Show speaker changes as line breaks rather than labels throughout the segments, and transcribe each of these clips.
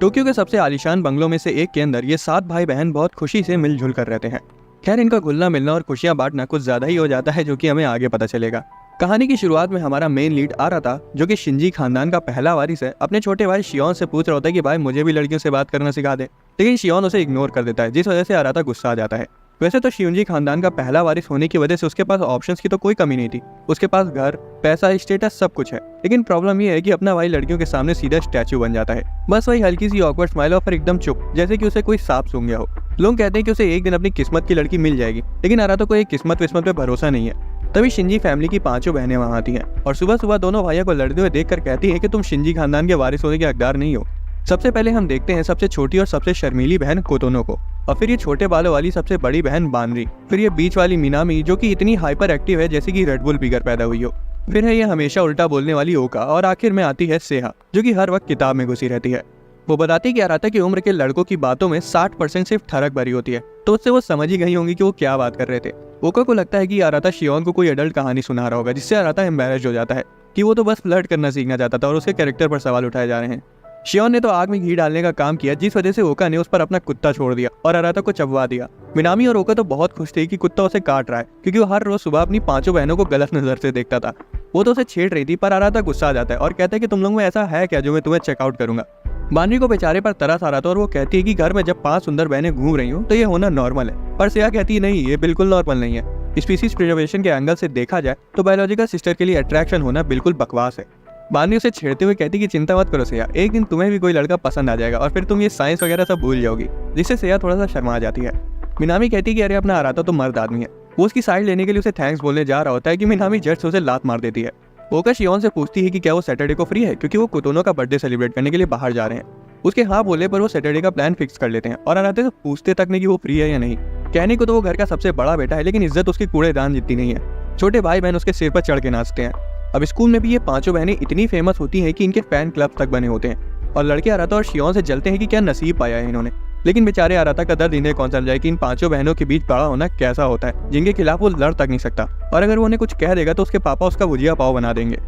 Tokyo के सबसे आलीशान बंगलों में से एक के अंदर ये 7 भाई बहन बहुत खुशी से मिलजुल कर रहते हैं। खैर, इनका घुलना मिलना और खुशियां बांटना कुछ ज्यादा ही हो जाता है, जो कि हमें आगे पता चलेगा। कहानी की शुरुआत में हमारा मेन लीड आराता, जो कि शिंजी खानदान का पहला वारिस है, अपने छोटे भाई शियोन से पूछ रहा होता है कि भाई मुझे भी लड़कियों से बात करना सिखा दे। लेकिन शियोन उसे इग्नोर कर देता है, जिस वजह से आराता गुस्सा आ जाता है। वैसे तो शियोनजी खानदान का पहला वारिस होने की वजह से उसके पास ऑप्शंस की तो कोई कमी नहीं थी। उसके पास घर, पैसा, स्टेटस सब कुछ है। लेकिन प्रॉब्लम ये है कि अपना भाई लड़कियों के सामने सीधा स्टैचू बन जाता है। बस वही हल्की सी ऑकवर्ड स्माइल और फिर एकदम चुप, जैसे कि उसे कोई सांप सूंघ गया हो। लोग कहते हैं कि उसे एक दिन अपनी किस्मत की लड़की मिल जाएगी, लेकिन आराता को एक किस्मत विस्मत पे भरोसा नहीं है। तभी शिंजी फैमिली की 5 बहनें वहां आती हैं और सुबह सुबह दोनों भाइयों को लड़ते हुए देखकर कहती है कि तुम शिंजी खानदान के वारिस होने के हकदार नहीं हो। सबसे पहले हम देखते हैं सबसे छोटी और सबसे शर्मीली बहन कोतोनो को, और फिर ये छोटे बालों वाली सबसे बड़ी बहन बानरी, फिर ये बीच वाली मिनामी, जो कि इतनी हाइपर एक्टिव है जैसे कि रेड बुल पीकर पैदा हुई हो, फिर है ये हमेशा उल्टा बोलने वाली ओका, और आखिर में आती है सेहा, जो कि हर वक्त किताब में घुसी रहती है। वो बताती है कि आराता की उम्र के लड़कों की बातों में 60% सिर्फ ठरक भरी होती है, तो उससे वो समझ ही गई होंगी कि वो क्या बात कर रहे थे। ओका को लगता है कि आराता शियोन को कोई एडल्ट कहानी सुना रहा होगा, जिससे आराता एम्बैरेस्ड हो जाता है कि वो तो बस फ्लर्ट करना सीखना चाहता था और उसके कैरेक्टर पर सवाल उठाए जा रहे हैं। शियोन ने तो आग में घी डालने का काम किया, जिस वजह से ओका ने उस पर अपना कुत्ता छोड़ दिया और आराता को चबवा दिया। मिनामी और ओका तो बहुत खुश थे कि कुत्ता उसे काट रहा है, क्योंकि वो हर रोज सुबह अपनी 5 बहनों को गलत नजर से देखता था। वो तो उसे छेड़ रही थी, पर आराता गुस्सा आ जाता है और कहता है कि तुम लोग में ऐसा है क्या जो मैं तुम्हें चेकआउट करूंगा। बानरी को बेचारे पर तरस आ रहा था और वो कहती है कि घर में जब 5 सुंदर बहनें घूम रही हूँ तो ये होना नॉर्मल है, पर सेहा कहती है नहीं, ये बिल्कुल नॉर्मल नहीं है। स्पीसीज प्रिजर्वेशन के एंगल से देखा जाए तो बायोलॉजिकल सिस्टर के लिए अट्रैक्शन होना बिल्कुल बकवास है। बानरी उसे छेड़ते हुए कहती कि चिंता मत करो सेहा, एक दिन तुम्हें भी कोई लड़का पसंद आ जाएगा और फिर तुम ये साइंस वगैरह सब भूल जाओगी, जिससे सेहा थोड़ा सा शर्मा जाती है। मिनामी कहती है कि अरे अपना आराता तो मर्द आदमी है। वो उसकी साइड लेने के लिए उसे थैंक्स बोलने जा रहा होता है कि मिनामी झट से उसे लात मार देती है। ओका शियोन से पूछती है कि क्या वो सैटरडे को फ्री है, क्योंकि वो कोतोनो का बर्थडे सेलिब्रेट करने के लिए बाहर जा रहे हैं। उसके हाँ बोले पर वो सैटरडे का प्लान फिक्स कर लेते हैं और आराते से पूछते तक नहीं कि वो फ्री है या नहीं। कहने को तो वो घर का सबसे बड़ा बेटा है, लेकिन इज्जत उसकी कूड़ेदान जितनी नहीं है। छोटे भाई बहन उसके सिर पर चढ़ के नाचते हैं। अब स्कूल में भी ये 5 बहनें इतनी फेमस होती हैं कि इनके फैन क्लब तक बने होते हैं और लड़के आराता और शियोन से जलते हैं कि क्या नसीब पाया है इन्होंने। लेकिन बेचारे आराता का दर्द इन्हें कौन समझाए कि इन 5 बहनों के बीच बड़ा होना कैसा होता है, जिनके खिलाफ वो लड़ तक नहीं सकता, और अगर वो उन्हें कुछ कह देगा तो उसके पापा उसका भुजिया पाव बना देंगे।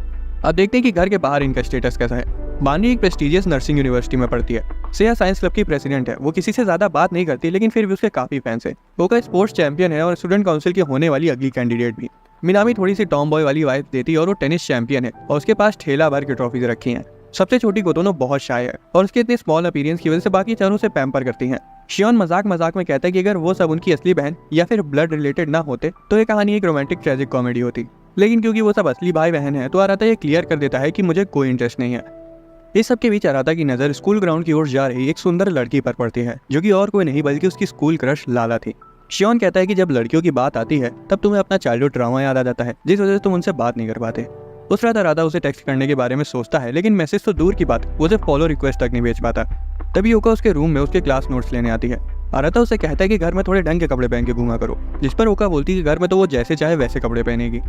अब देखते हैं कि घर के बाहर इनका स्टेटस कैसा है। बानरी एक प्रेस्टिजियस नर्सिंग यूनिवर्सिटी में पढ़ती है। सेहा साइंस क्लब की प्रेसिडेंट है। वो किसी से ज्यादा बात नहीं करती, लेकिन फिर भी उसके काफी फैंस है। ओका स्पोर्ट्स चैंपियन है और स्टूडेंट काउंसिल की होने वाली अगली कैंडिडेट भी। मिनामी थोड़ी सी टॉम बॉय वाली वाइफ देती है और वो टेनिस चैंपियन है और उसके पास ठेला भर की ट्रॉफीज रखी हैं। सबसे छोटी कोतोनो बहुत शाय है और उसके इतने स्मॉल अपीयरेंस की वजह से बाकी चारों से पैम्पर करती हैं। शियोन मजाक मजाक में कहता है कि अगर वो सब उनकी असली बहन या फिर ब्लड रिलेटेड ना होते तो ये कहानी एक रोमांटिक ट्रेजिक कॉमेडी होती, लेकिन क्योंकि वो सब असली भाई बहन है तो आराता ये क्लियर कर देता है कि मुझे कोई इंटरेस्ट नहीं है। इस सब के बीच आराता की नजर स्कूल ग्राउंड की ओर जा रही एक सुंदर लड़की पर पड़ती है, जो कि और कोई नहीं बल्कि उसकी स्कूल क्रश लाला थी। शियोन कहता है कि जब लड़कियों की बात आती है तब तुम्हें अपना चाइल्डहुड ड्रामा याद आ जाता है, जिस वजह से तुम उनसे बात नहीं कर पाते। उस रात आराता उसे टेक्स्ट करने के बारे में सोचता है, लेकिन मैसेज तो दूर की बात, वो उसे फॉलो रिक्वेस्ट तक नहीं भेज पाता। तभी ओका उसके रूम में उसके क्लास नोट्स लेने आती है। आराता उसे कहता है कि घर में थोड़े ढंग के कपड़े पहन के घूमा करो, जिस पर ओका बोलती है कि घर में तो वो जैसे चाहे वैसे कपड़े पहनेगी।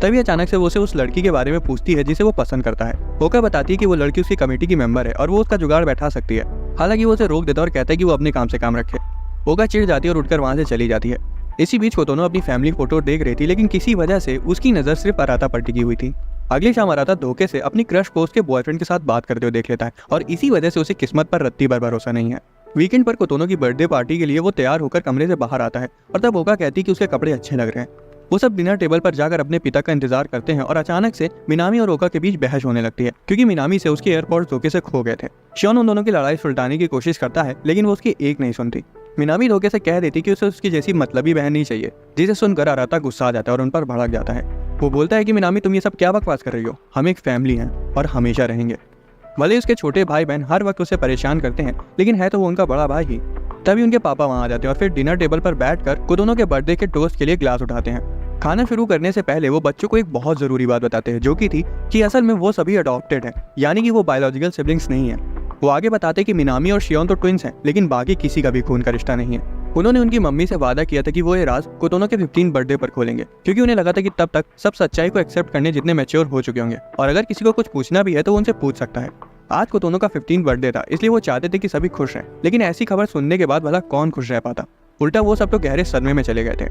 तभी अचानक से वो उसे उस लड़की के बारे में पूछती है जिसे वो पसंद करता है। ओका बताती है कि वो लड़की उसकी कमेटी की मेंबर है और वो उसका जुगाड़ बैठा सकती है। हालांकि वो उसे रोक देता है और कहता है कि वो अपने काम से काम रखे। ओका चिढ़ जाती है और उठकर वहां से चली जाती है। इसी बीच कोतोनो अपनी फैमिली फोटो देख रही थी, लेकिन किसी वजह से उसकी नजर सिर्फ आराता पर टिकी हुई थी। अगली शाम आराता धोखे से अपनी क्रश को उसके बॉयफ्रेंड के साथ बात करते हुए देख लेता है और इसी वजह से उसे किस्मत पर रत्ती भर भरोसा नहीं है। वीकेंड पर कोतोनो की बर्थडे पार्टी के लिए वो तैयार होकर कमरे से बाहर आता है और तब ओका कहती है कि उसके कपड़े अच्छे लग रहे हैं। वो सब डिनर टेबल पर जाकर अपने पिता का इंतजार करते हैं और अचानक से मिनामी और ओका के बीच बहस होने लगती है, क्योंकि मिनामी से उसके एयरपोर्ट धोखे से खो गए थे। शियोन उन दोनों की लड़ाई सुलटाने की कोशिश करता है, लेकिन वो उसकी एक नहीं सुनती। मिनामी धोखे से कह देती कि उसे उसकी जैसी मतलबी बहन नहीं चाहिए, जिसे सुनकर आराता गुस्सा आ जाता है और उन पर भड़क जाता है। वो बोलता है कि मिनामी तुम ये सब क्या बकवास कर रही हो, हम एक फैमिली हैं और हमेशा रहेंगे। भले उसके छोटे भाई बहन हर वक्त उसे परेशान करते हैं, लेकिन है तो वो उनका बड़ा भाई ही। तभी उनके पापा वहाँ आ जाते हैं और फिर डिनर टेबल पर बैठकर कोतोनो के बर्थडे के टोस्ट के लिए ग्लास उठाते हैं। खाना शुरू करने से पहले वो बच्चों को एक बहुत जरूरी बात बताते हैं, जो कि थी कि असल में वो सभी अडॉप्टेड हैं, यानी कि वो बायोलॉजिकल सिबलिंग्स नहीं है। वो आगे बताते हैं कि मिनामी और शियोन तो ट्विंस हैं, लेकिन बाकी किसी का भी खून का रिश्ता नहीं है। उन्होंने उनकी मम्मी से वादा किया था कि वो ये राज कोतोनो के 15 बर्थडे पर खोलेंगे, क्योंकि उन्हें लगा था कि तब तक सब सच्चाई को एक्सेप्ट करने जितने मैच्योर हो चुके होंगे और अगर किसी को कुछ पूछना भी है तो वो उनसे पूछ सकता है। आज कोतोनो का 15 बर्थडे था, इसलिए वो चाहते थे कि सभी खुश रहें, लेकिन ऐसी खबर सुनने के बाद भला कौन खुश रह पाता। उल्टा वो सब तो गहरे सदमे में चले गए थे।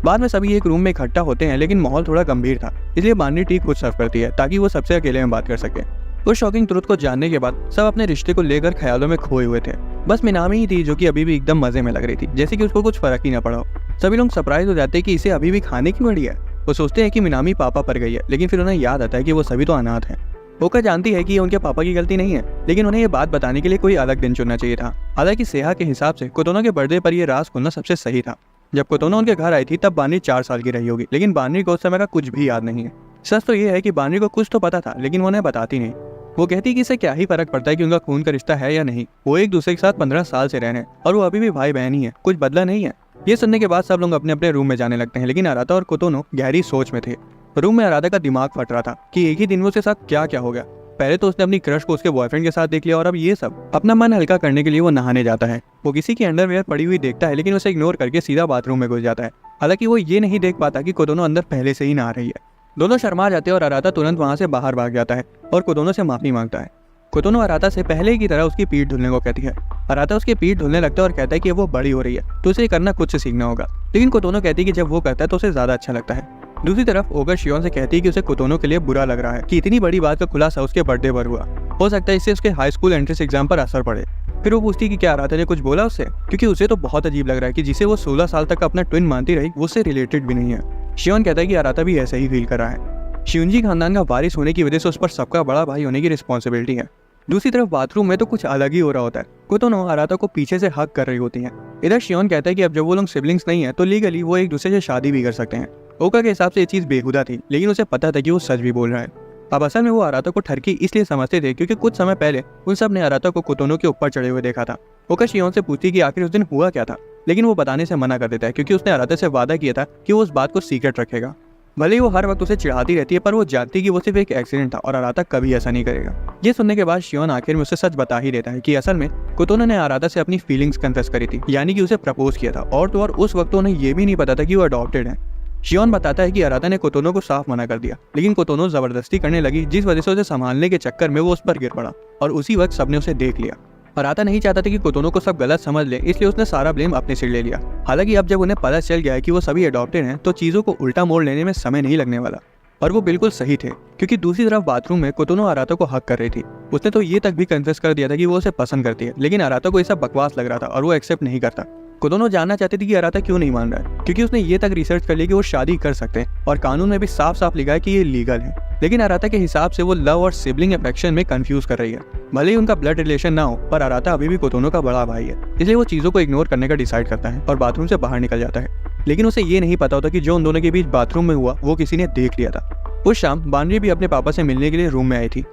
बाद में सभी एक रूम में इकट्ठा होते हैं, लेकिन माहौल थोड़ा गंभीर था, इसलिए बानरी टी खुद सर्व करती है ताकि वो सबसे अकेले में बात कर सके। उस शॉकिंग ट्रुथ को जानने के बाद सब अपने रिश्ते को लेकर ख्यालों में खोए हुए थे। बस मिनामी ही थी जो कि अभी भी एकदम मजे में लग रही थी, जैसे कि उसको कुछ फर्क ही ना पड़ा हो। सभी लोग सरप्राइज हो जाते हैं कि इसे अभी भी खाने की पड़ी है। वो सोचते हैं कि मिनामी पापा पर गई है, लेकिन फिर उन्हें याद आता है कि वो सभी तो अनाथ हैं। ओका जानती है कि ये उनके पापा की गलती नहीं है, लेकिन उन्हें ये बात बताने के लिए कोई अलग दिन चुनना चाहिए था। हालांकि सेहा के हिसाब से कोतोनो के बर्थडे पर यह राज खुलना सबसे सही था। जब कोतोनो उनके घर आई थी तब बानरी 4 साल की रही होगी, लेकिन बानरी को उस समय का कुछ भी याद नहीं है। सच तो ये है कि बानरी को कुछ तो पता था, लेकिन वो उन्हें बताती नहीं। वो कहती कि इसे क्या ही फर्क पड़ता है कि उनका खून का रिश्ता है या नहीं, वो एक दूसरे के साथ 15 साल से रह रहे हैं और वो अभी भी भाई बहन ही है, कुछ बदला नहीं है। ये सुनने के बाद सब लोग अपने अपने रूम में जाने लगते हैं, लेकिन अराता और कोतोनो गहरी सोच में थे। रूम में अराता का दिमाग फट रहा था कि एक ही दिन में उसके साथ क्या क्या हो गया। पहले तो उसने अपनी क्रश को उसके बॉयफ्रेंड के साथ देख लिया और अब ये सब। अपना मन हल्का करने के लिए वो नहाने जाता है। वो किसी की अंडरवेयर पड़ी हुई देखता है, लेकिन उसे इग्नोर करके सीधा बाथरूम में घुस जाता है। हालांकि वो ये नहीं देख पाता कि कोतोनो अंदर पहले से ही नहा रही है। दोनों शर्मा जाते हैं और अराता तुरंत वहां से बाहर भाग जाता है और कोतोनो से माफी मांगता है। कोतोनो अराता से पहले की तरह उसकी पीठ धुलने को कहती है। अराता उसकी पीठ धुलने लगता है और कहता है कि वो बड़ी हो रही है तो उसे करना खुद से सीखना होगा, लेकिन कोतोनो कहती है कि जब वो करता है तो उसे ज्यादा अच्छा लगता है। दूसरी तरफ ओगा शियोन से कहती है कि उसे कोतोनो के लिए बुरा लग रहा है कि इतनी बड़ी बात का खुलासा उसके बर्थडे पर हुआ। हो सकता है इससे उसके हाई स्कूल एंट्रेंस एग्जाम पर असर पड़े। फिर वो पूछती है कि क्या अराता ने कुछ बोला उससे, क्योंकि उसे तो बहुत अजीब लग रहा है कि जिसे वो 16 साल तक अपना ट्विन मानती रही वो उससे रिलेटेड भी नहीं है। शियोन कहता है कि अराता भी ऐसा ही फील कर रहा है। शियोनजी खानदान का वारिस होने की वजह से उस पर सबका बड़ा भाई होने की रिस्पॉन्सिबिलिटी है। दूसरी तरफ बाथरूम में तो कुछ अलग ही हो रहा होता है। कोतोनो अराता को पीछे से हक कर रही होती है। इधर शियोन कहता है कि अब जब वो लोग सिबलिंग्स नहीं है तो लीगली वो एक दूसरे से शादी भी कर सकते हैं। ओका के हिसाब से ये चीज बेहुदा थी, लेकिन उसे पता था कि वो सच भी बोल रहा है। अब असल में वो अराता को ठरकी इसलिए समझते थे क्योंकि कुछ समय पहले उन सब ने अराता को कोतोनो के ऊपर चढ़े हुए देखा था। ओका शियोन से पूछती कि आखिर उस दिन हुआ क्या था, लेकिन वो बताने से मना कर देता है क्योंकि उसने अराता से वादा किया था कि वो उस बात को सीक्रेट रखेगा। भले ही वो हर वक्त उसे चिढ़ाती रहती है, पर वो जानती कि वो सिर्फ एक एक्सीडेंट था और अराता कभी ऐसा नहीं करेगा। ये सुनने के बाद शियोन आखिर में उसे सच बता ही देता है कि असल में कोतोनो ने अराता से अपनी फीलिंग्स कन्फेस करी थी, यानी कि उसे प्रपोज किया था। और तो और उस वक्त उन्हें ये भी नहीं पता था कि वो अडॉप्टेड है। शियोन बताता है कि अराता ने कोतोनो को साफ मना कर दिया, लेकिन कोतोनो जबरदस्ती करने लगी, जिस वजह से उसे संभालने के चक्कर में वो उस पर गिर पड़ा और उसी वक्त सबने उसे देख लिया। अराता नहीं चाहता था कि कोतोनो को सब गलत समझ ले, इसलिए उसने सारा ब्लेम अपने सिर ले लिया। हालांकि अब जब उन्हें पता चल गया है कि वो सभी अडॉप्टेड हैं तो चीजों को उल्टा मोड़ लेने में समय नहीं लगने वाला। और वो बिल्कुल सही थे, क्योंकि दूसरी तरफ बाथरूम में कोतोनो अराता को हक कर रही थी। उसने तो ये तक भी कन्फेस कर दिया था कि वो उसे पसंद करती है, लेकिन अराता को ये सब बकवास लग रहा था और वो एक्सेप्ट नहीं करता। कोतोनो जानना चाहती थी कि अराता क्यों नहीं मान रहा है, क्योंकि उसने ये तक रिसर्च कर लिया कि वो शादी कर सकते हैं और कानून में भी साफ साफ लिखा है कि ये लीगल है। लेकिन अराता के हिसाब से वो लव और सिबलिंग अफेक्शन में कंफ्यूज कर रही है। भले ही उनका ब्लड रिलेशन ना हो, पर अराता अभी भी कोतोनो का बड़ा भाई है, इसलिए वो चीजों को इग्नोर करने का डिसाइड करता है और बाथरूम से बाहर निकल जाता है। लेकिन उसे ये नहीं पता होता कि जो उन दोनों के बीच बाथरूम में हुआ वो किसी ने देख लिया था। उस शाम बानरी भी अपने पापा से मिलने के लिए रूम में आई थी।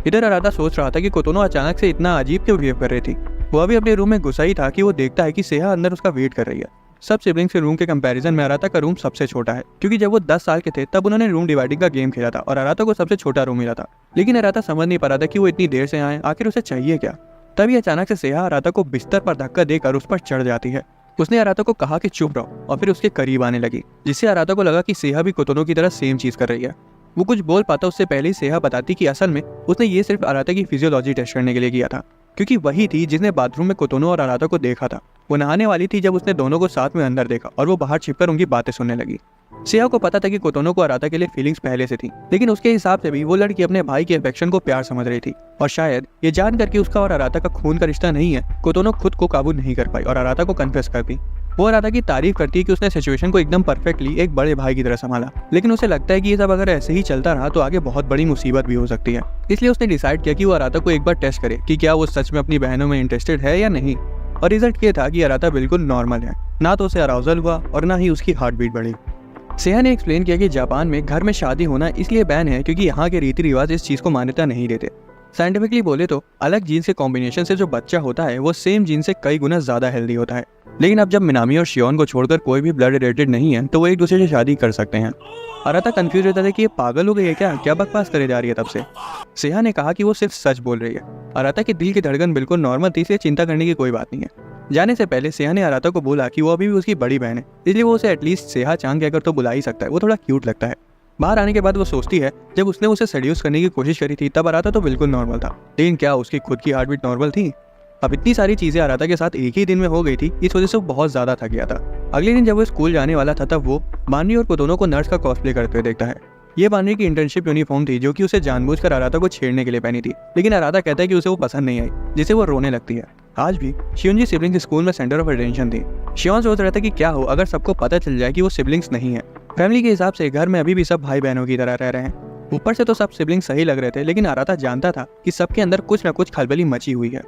इधर अराता सोच रहा था कि कोतोनो अचानक से इतना अजीब क्यों बिहेव कर रही थी। वो अभी अपने रूम में घुसा ही था कि वो देखता है कि सेहा अंदर उसका वेट कर रही है। सब सिबलिंग्स के रूम के कंपैरिजन में अराता का रूम सबसे छोटा है, क्योंकि जब वो 10 साल के थे तब उन्होंने रूम डिवाइडिंग का गेम खेला था और अराता को सबसे छोटा रूम मिला था। लेकिन अराता समझ नहीं पा रहा था कि वो इतनी देर से आए, आखिर उसे चाहिए क्या। तभी अचानक से सेहा अराता को बिस्तर पर धक्का देकर उस पर चढ़ जाती है। उसने अराता को कहा कि चुप रहो और फिर उसके करीब आने लगी, जिससे अराता को लगा कि सेहा भी कोतोनो की तरह सेम चीज कर रही है। वो कुछ बोल पाता उससे पहले ही सेहा बताती कि असल में उसने ये सिर्फ अराता की फिजियोलॉजी टेस्ट करने के लिए किया था, क्योंकि वही थी जिसने बाथरूम में कोतोनो और अराता को देखा था। वो नहाने वाली थी जब उसने दोनों को साथ में अंदर देखा और वो बाहर छिपकर उनकी बातें सुनने लगी। सेहा को पता था कि कोतोनो को अराता के लिए फीलिंग्स पहले से थी, लेकिन उसके हिसाब से भी वो लड़की अपने भाई के अफेक्शन को प्यार समझ रही थी और शायद ये जान करके उसका और अराता का खून का रिश्ता नहीं है, कोतोनो खुद को काबू नहीं कर पाई और अराता को कन्फेस कर दी। वो अराता की तारीफ करती है कि उसने सिचुएशन को एकदम परफेक्टली एक बड़े भाई की तरह संभाला, लेकिन उसे लगता है कि ये सब अगर ऐसे ही चलता रहा तो आगे बहुत बड़ी मुसीबत भी हो सकती है। इसलिए उसने डिसाइड किया कि वो अराता को एक बार टेस्ट करे कि क्या वो सच में अपनी बहनों में इंटरेस्टेड है या नहीं। और रिजल्ट ये था कि अराता बिल्कुल नॉर्मल है, ना तो उसे अराउजल हुआ और ना ही उसकी हार्ट बीट बढ़ी। सेहा ने एक्सप्लेन किया कि जापान में घर में शादी होना इसलिए बैन है क्योंकि यहाँ के रीति रिवाज इस चीज को मान्यता नहीं देते। साइंटिफिकली बोले तो अलग जीन्स के कॉम्बिनेशन से जो बच्चा होता है वो सेम जीन से कई गुना ज्यादा हेल्दी होता है। लेकिन अब जब मिनामी और शियोन को छोड़कर कोई भी ब्लड रिलेटेड नहीं है तो वो एक दूसरे से शादी कर सकते हैं। अराता कंफ्यूज रहता था कि ये पागल हो गई है क्या बकवास करे जा रही है तब से। सेहा ने कहा कि वो सिर्फ सच बोल रही है। अराता की दिल की धड़कन बिल्कुल नॉर्मल थी, इसलिए चिंता करने की कोई बात नहीं है। जाने से पहले सेहा ने अराता को बोला कि वो अभी भी उसकी बड़ी बहन है, इसलिए वो उसे एटलीस्ट सेहा चांग कहकर तो बुला ही सकता है, वो थोड़ा क्यूट लगता है। बाहर आने के बाद वो सोचती है जब उसने उसे सेड्यूस करने की कोशिश करी थी तब अराता तो बिल्कुल नॉर्मल था, लेकिन क्या उसकी खुद की हार्ट बीट नॉर्मल थी? अब इतनी सारी चीजें अराता के साथ एक ही दिन में हो गई थी, इस वजह से वो बहुत ज्यादा थक गया था। अगले दिन जब वो स्कूल जाने वाला था तब वो बानरी और कोतोनो को नर्स का कॉस्प्ले करते हुए देखता है। ये बानरी की इंटर्नशिप यूनिफॉर्म थी जो कि उसे जानबूझकर आराधा को छेड़ने के लिए पहनी थी, लेकिन आराधा कहता है कि उसे वो पसंद नहीं आई, जिसे वो रोने लगती है। आज भी शियोंजी सिबलिंग्स स्कूल में सेंटर ऑफ अटेंशन थी। शियोन सोच रहा था कि क्या हो अगर सबको पता चल जाए कि वो सिबलिंग्स नहीं है। फैमिली के हिसाब से घर में अभी भी सब भाई बहनों की तरह रह रहे हैं। ऊपर से तो सब सिबलिंग्स सही लग रहे थे, लेकिन आराधा जानता था कि सबके अंदर कुछ न कुछ खलबली मची हुई है।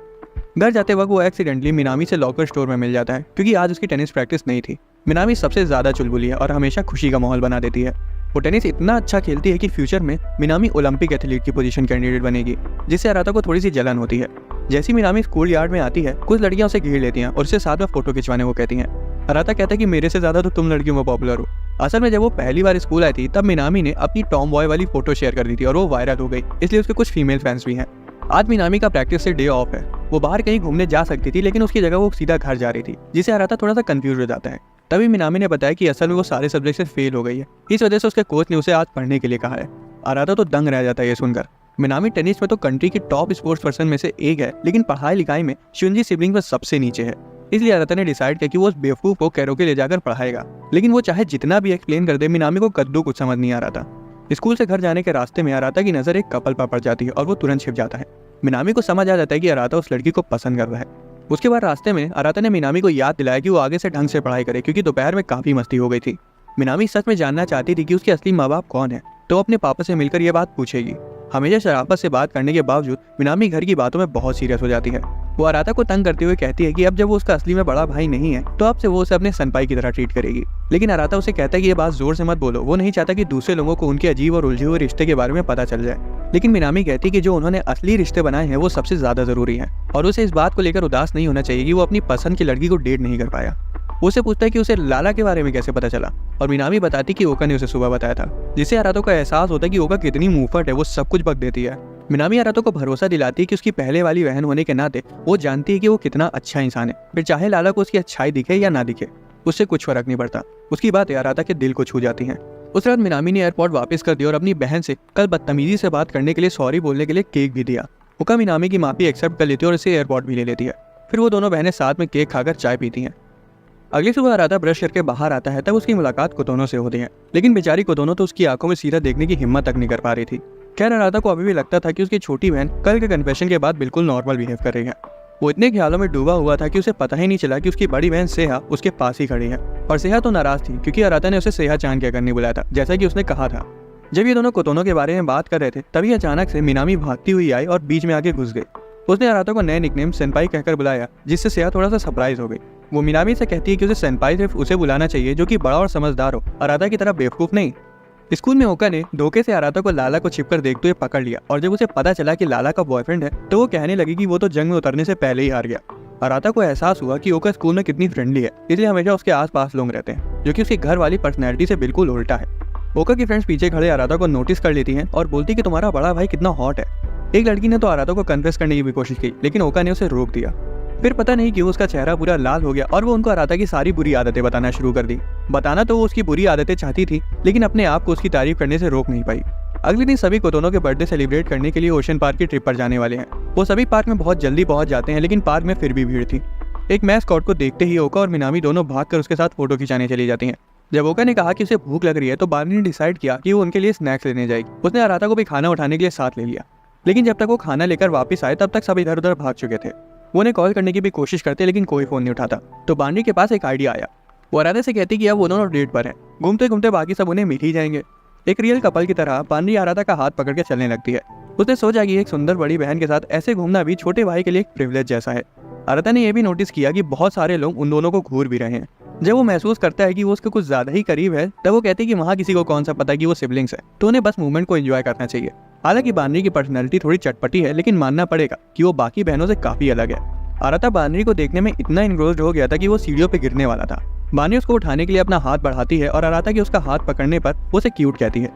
घर जाते वक्त वो एक्सीडेंटली मिनामी से लॉकर स्टोर में मिल जाता है, क्योंकि आज उसकी टेनिस प्रैक्टिस नहीं थी। मिनामी सबसे ज्यादा चुलबुली है और हमेशा खुशी का माहौल बना देती है। वो टेनिस इतना अच्छा खेलती है कि फ्यूचर में मिनामी ओलंपिक एथलीट की पोजीशन कैंडिडेट बनेगी, जिससे आराधा को थोड़ी सी जलन होती है। जैसी मिनामी स्कूल यार्ड में आती है, कुछ लड़कियां उसे घेर लेती हैं और उससे साथ में फोटो खिंचवाने को कहती हैं। आराधा कहता है कि मेरे से ज्यादा तो तुम लड़कियों में पॉपुलर हो। असल में जब वो पहली बार स्कूल आई थी तब मिनामी ने अपनी टॉम बॉय वाली फोटो शेयर कर दी थी और वो वायरल हो गई, इसलिए उसके कुछ फीमेल फैंस भी हैं। आज मिनामी का प्रैक्टिस से डे ऑफ है। वो बाहर कहीं घूमने जा सकती थी, लेकिन उसकी जगह वो सीधा घर जा रही थी, जिसे आराधा थोड़ा सा कंफ्यूज हो जाता है। तभी मिनामी ने बताया कि असल में वो सारे सब्जेक्ट से फेल हो गई है, इस वजह से उसके कोच ने उसे आज पढ़ने के लिए कहा है। आराधा तो दंग रह जाता है ये सुनकर। मिनामी टेनिस में तो कंट्री की टॉप स्पोर्ट्स पर्सन में से एक है, लेकिन पढ़ाई लिखाई में शियोंजी सिबलिंग में सबसे नीचे है। इसलिए आराधा ने डिसाइड किया कि वो उस बेवकूफ को कैरोके ले जाकर पढ़ाएगा, लेकिन वो चाहे जितना भी एक्सप्लेन कर दे, मिनामी को कद्दू कुछ समझ नहीं आ रहा था। स्कूल से घर जाने के रास्ते में आराधा की नजर एक कपल पर पड़ जाती है और वो तुरंत छिप जाता है। मिनामी को समझ आ जाता है कि आराधा उस लड़की को पसंद कर रहा है। उसके बाद रास्ते में आराधा ने मिनामी को याद दिलाया कि वो आगे से ढंग से पढ़ाई करे, क्योंकि दोपहर में काफी मस्ती हो गई थी। मिनामी सच में जानना चाहती थी कि उसके असली माँ बाप कौन है, तो अपने पापा से मिलकर यह बात पूछेगी। हमेशा शराफत से बात करने के बावजूद मिनामी घर की बातों में बहुत सीरियस हो जाती है। वो आराधा को तंग करते हुए कहती है कि अब जब वो उसका असली में बड़ा भाई नहीं है, तो अब से वो उसे अपने सनपाई की तरह ट्रीट करेगी। लेकिन आराधा उसे कहता है कि ये बात जोर से मत बोलो। वो नहीं चाहता कि दूसरे लोगों को उनके अजीब और उलझे हुए रिश्ते के बारे में पता चल जाए। लेकिन मिनामी कहती है कि जो उन्होंने असली रिश्ते बनाए हैं वो सबसे ज्यादा जरूरी है, और उसे इस बात को लेकर उदास नहीं होना चाहिए कि वो अपनी पसंद की लड़की को डेट नहीं कर पाया। वो उसे पूछता है कि उसे लाला के बारे में कैसे पता चला, और मिनामी बताती कि ओका ने उसे सुबह बताया था, जिससे आराधा को एहसास होता है कि ओका कितनी मुंहफट है, वो सब कुछ बक देती है। मिनामी आराधा को भरोसा दिलाती है कि उसकी पहले वाली बहन होने के नाते वो जानती है कि वो कितना अच्छा इंसान है, फिर चाहे लाला को उसकी अच्छाई दिखे या ना दिखे, उससे कुछ फर्क नहीं पड़ता। उसकी बातें आराधा के दिल को छू जाती हैं। उस रात मिनामी ने एयरपोर्ट वापस कर दिया और अपनी बहन से कल बदतमीजी से बात करने के लिए सॉरी बोलने के लिए केक भी दिया। ओका मिनामी की माफी एक्सेप्ट कर लेती है और इसे एयरपोर्ट भी ले लेती है। फिर वो दोनों बहनें साथ में केक खाकर चाय पीती हैं। अगली सुबह आराधा ब्रश करके बाहर आता है, तब उसकी मुलाकात कोतोनो से होती है, लेकिन बेचारी कोतोनो तो उसकी आंखों में सीधा देखने की हिम्मत तक नहीं कर पा रही थी। खैर, आराधा को अभी भी लगता था कि उसकी छोटी बहन कल के कन्फेशन के बाद बिल्कुल नॉर्मल बिहेव कर रही है। वो इतने ख्यालों में डूबा हुआ था कि उसे पता ही नहीं चला कि उसकी बड़ी बहन सेहा उसके पास ही खड़ी है। और सेहा तो नाराज थी, क्योंकि आराधा ने उसे सेहा चांद क्या करने बुलाया था, जैसा कि उसने कहा था। जब ये दोनों कोतोनो के बारे में बात कर रहे थे, तभी अचानक से मिनामी भागती हुई आई और बीच में आके घुस गई। उसने आराधा को नए निकनेम सेनपाई कहकर बुलाया, जिससे सेहा थोड़ा सा सरप्राइज हो गई। वो मिनामी से कहती है कि उसे सेनपाई सिर्फ उसे बुलाना चाहिए जो कि बड़ा और समझदार हो, आराधा की तरह बेवकूफ नहीं। स्कूल में ओका ने धोखे से आराधा को लाला को छिपकर देखते हुए पकड़ लिया, और जब उसे पता चला कि लाला का बॉयफ्रेंड है, तो वो कहने लगी कि वो तो जंग में उतरने से पहले ही हार गया। आराधा को एहसास हुआ कि ओका स्कूल में कितनी फ्रेंडली है, इसलिए हमेशा उसके आसपास लोग रहते हैं, जो कि उसकी घर वाली पर्सनैलिटी से बिल्कुल उल्टा है। ओका की फ्रेंड्स पीछे खड़े आराधा को नोटिस कर लेती हैं और बोलती कि तुम्हारा बड़ा भाई कितना हॉट है। एक लड़की ने तो आराधा को कन्फेस करने की भी कोशिश की, लेकिन ओका ने उसे रोक दिया। फिर पता नहीं क्यों उसका चेहरा पूरा लाल हो गया और वो उनको आराधा की सारी बुरी आदतें बताना शुरू कर दी। बताना तो वो उसकी बुरी आदतें चाहती थी, लेकिन अपने आप को उसकी तारीफ करने से रोक नहीं पाई। अगले दिन सभी कोतोनो के बर्थडे सेलिब्रेट करने के लिए ओशन पार्क की ट्रिप पर जाने वाले हैं। वो सभी पार्क में बहुत जल्दी पहुंच जाते हैं, लेकिन पार्क में फिर भी भीड़ थी। एक मैस्कॉट को देखते ही ओका और मिनामी दोनों भागकर उसके साथ फोटो खिंचाने चली जाती हैं। जब ओका ने कहा कि उसे भूख लग रही है, तो बार्नी ने डिसाइड किया कि वो उनके लिए स्नैक्स लेने जाएगी। उसने आराधा को भी खाना उठाने के लिए साथ ले लिया, लेकिन जब तक वो खाना लेकर वापस आए तब तक सब इधर उधर भाग चुके थे। वो उन्हें कॉल करने की भी कोशिश करते, लेकिन कोई फोन नहीं उठाता। तो बार्नी के पास एक आइडिया आया। वो आराधा से कहती कि अब वो दोनों डेट पर हैं, घूमते घूमते बाकी सब उन्हें मिल ही जाएंगे। एक रियल कपल की तरह बार्नी आराधा का हाथ पकड़ के चलने लगती है। उसने सोचा कि एक सुंदर बड़ी बहन के साथ ऐसे घूमना भी छोटे भाई के लिए एक प्रिविलेज जैसा है। आराधा ने यह भी नोटिस किया कि बहुत सारे लोग उन दोनों को घूर भी रहे हैं। जब वो महसूस करता है कि वो उसके कुछ ज्यादा ही करीब है, तब वो कहती है कि वहाँ किसी को कौन सा पता कि वो सिबलिंग्स है, तो उन्हें बस मूवमेंट को एंजॉय करना चाहिए। हालांकि बार्नी की पर्सनैलिटी थोड़ी चटपटी है, लेकिन मानना पड़ेगा कि वो बाकी बहनों से काफी अलग है। आराधा बार्नी को देखने में इतना इनग्रोस्ड हो गया था कि वो सीढ़ियों पे गिरने वाला था। बार्नी उसको उठाने के लिए अपना हाथ बढ़ाती है और आराधा की उसका हाथ पकड़ने पर वो उसे क्यूट कहती है।